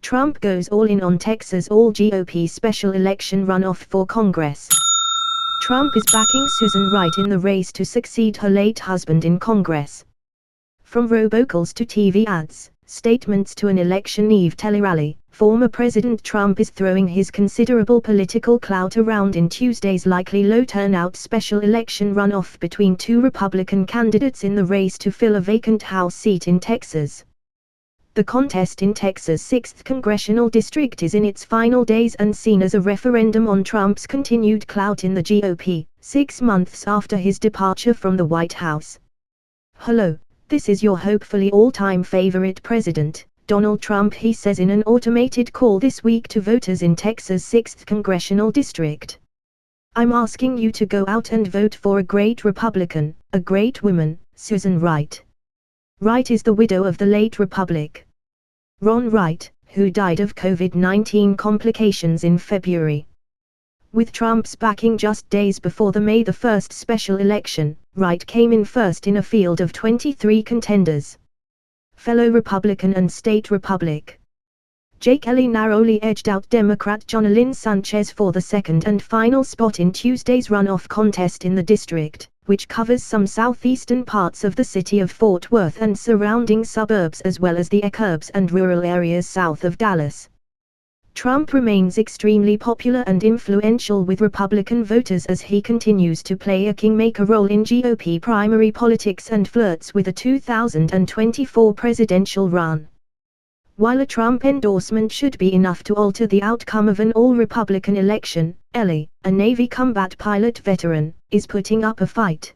Trump goes all in on Texas all-GOP special election runoff for Congress. Trump is backing Susan Wright in the race to succeed her late husband in Congress. From robocalls to TV ads, statements to an election eve telerally, former President Trump is throwing his considerable political clout around in Tuesday's likely low-turnout special election runoff between two Republican candidates in the race to fill a vacant House seat in Texas. The contest in Texas' 6th congressional district is in its final days and seen as a referendum on Trump's continued clout in the GOP, 6 months after his departure from the White House. "Hello, this is your hopefully all-time favorite president, Donald Trump," he says in an automated call this week to voters in Texas' 6th congressional district. "I'm asking you to go out and vote for a great Republican, a great woman, Susan Wright." Wright is the widow of the late Republican Ron Wright, who died of COVID-19 complications in February. With Trump's backing just days before the May 1 special election, Wright came in first in a field of 23 contenders. Fellow Republican and state Republican Jake Kelly narrowly edged out Democrat Jonalyn Sanchez for the second and final spot in Tuesday's runoff contest in the district, which covers some southeastern parts of the city of Fort Worth and surrounding suburbs as well as the exurbs and rural areas south of Dallas. Trump remains extremely popular and influential with Republican voters as he continues to play a kingmaker role in GOP primary politics and flirts with a 2024 presidential run. While a Trump endorsement should be enough to alter the outcome of an all-Republican election, Ellie, a Navy combat pilot veteran, is putting up a fight.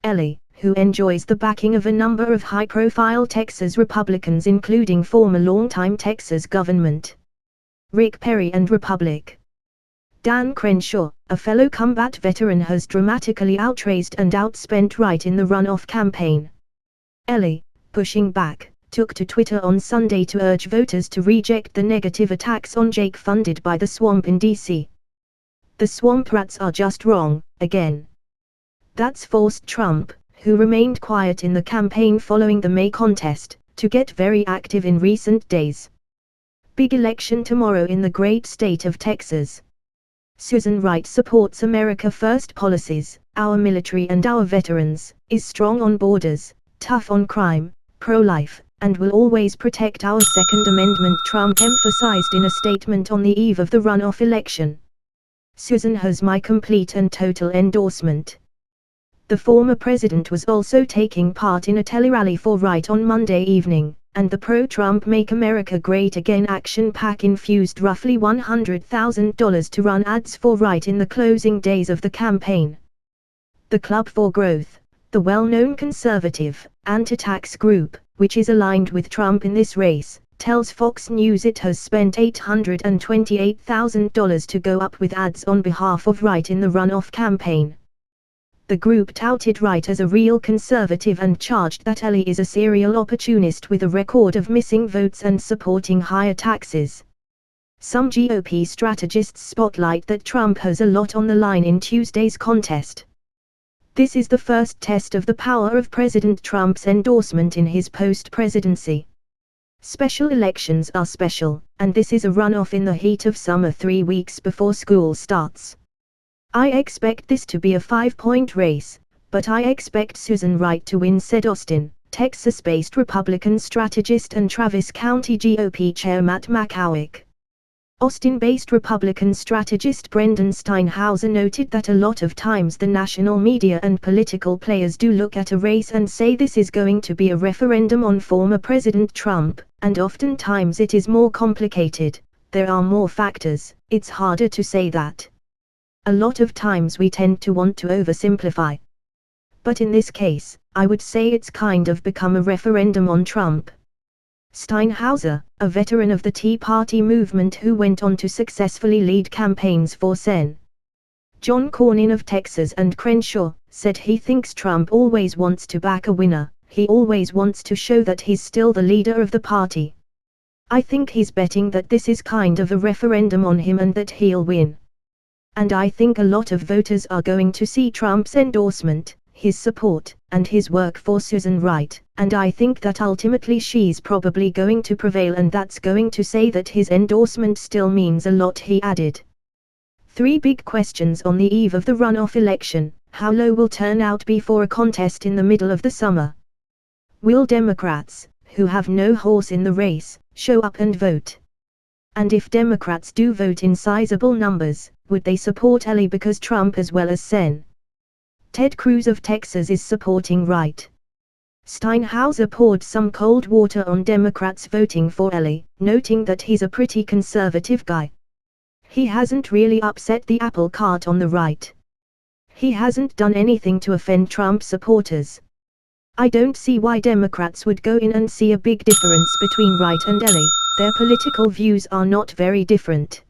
Ellie, who enjoys the backing of a number of high-profile Texas Republicans including former longtime Texas Governor Rick Perry and Republican Dan Crenshaw, a fellow combat veteran, has dramatically outraised and outspent Wright in the runoff campaign. Ellie, pushing back, took to Twitter on Sunday to urge voters to reject the negative attacks on Jake funded by the swamp in D.C. "The swamp rats are just wrong, again." That's forced Trump, who remained quiet in the campaign following the May contest, to get very active in recent days. Big election tomorrow in the great state of Texas. Susan Wright supports America First policies, our military and our veterans, is strong on borders, tough on crime, pro-life, and will always protect our Second Amendment, Trump emphasized in a statement on the eve of the runoff election. "Susan has my complete and total endorsement." The former president was also taking part in a telerally for Wright on Monday evening, and the pro-Trump Make America Great Again action PAC infused roughly $100,000 to run ads for Wright in the closing days of the campaign. The Club for Growth, the well-known conservative, anti-tax group, which is aligned with Trump in this race, tells Fox News it has spent $828,000 to go up with ads on behalf of Wright in the runoff campaign. The group touted Wright as a real conservative and charged that Ellie is a serial opportunist with a record of missing votes and supporting higher taxes. Some GOP strategists spotlight that Trump has a lot on the line in Tuesday's contest. This is the first test of the power of President Trump's endorsement in his post-presidency. Special elections are special, and this is a runoff in the heat of summer 3 weeks before school starts. "I expect this to be a 5-point race, but I expect Susan Wright to win," said Austin, Texas-based Republican strategist and Travis County GOP Chair Matt McCowick. Austin-based Republican strategist Brendan Steinhauser noted that a lot of times the national media and political players do look at a race and say this is going to be a referendum on former President Trump, and oftentimes it is more complicated, there are more factors, it's harder to say that. A lot of times we tend to want to oversimplify. But in this case, I would say it's kind of become a referendum on Trump. Steinhauser, a veteran of the Tea Party movement who went on to successfully lead campaigns for Sen. John Cornyn of Texas and Crenshaw, said he thinks Trump always wants to back a winner, he always wants to show that he's still the leader of the party. "I think he's betting that this is kind of a referendum on him and that he'll win. And I think a lot of voters are going to see Trump's endorsement," his support, and his work for Susan Wright, and I think that ultimately she's probably going to prevail, and that's going to say that his endorsement still means a lot, he added. 3 big questions on the eve of the runoff election. How low will turnout be for a contest in the middle of the summer? Will Democrats, who have no horse in the race, show up and vote? And if Democrats do vote in sizable numbers, would they support Ellie because Trump as well as Sen. Ted Cruz of Texas is supporting Wright? Steinhauser poured some cold water on Democrats voting for Ellie, noting that he's a pretty conservative guy. He hasn't really upset the apple cart on the right. He hasn't done anything to offend Trump supporters. I don't see why Democrats would go in and see a big difference between Wright and Ellie. Their political views are not very different.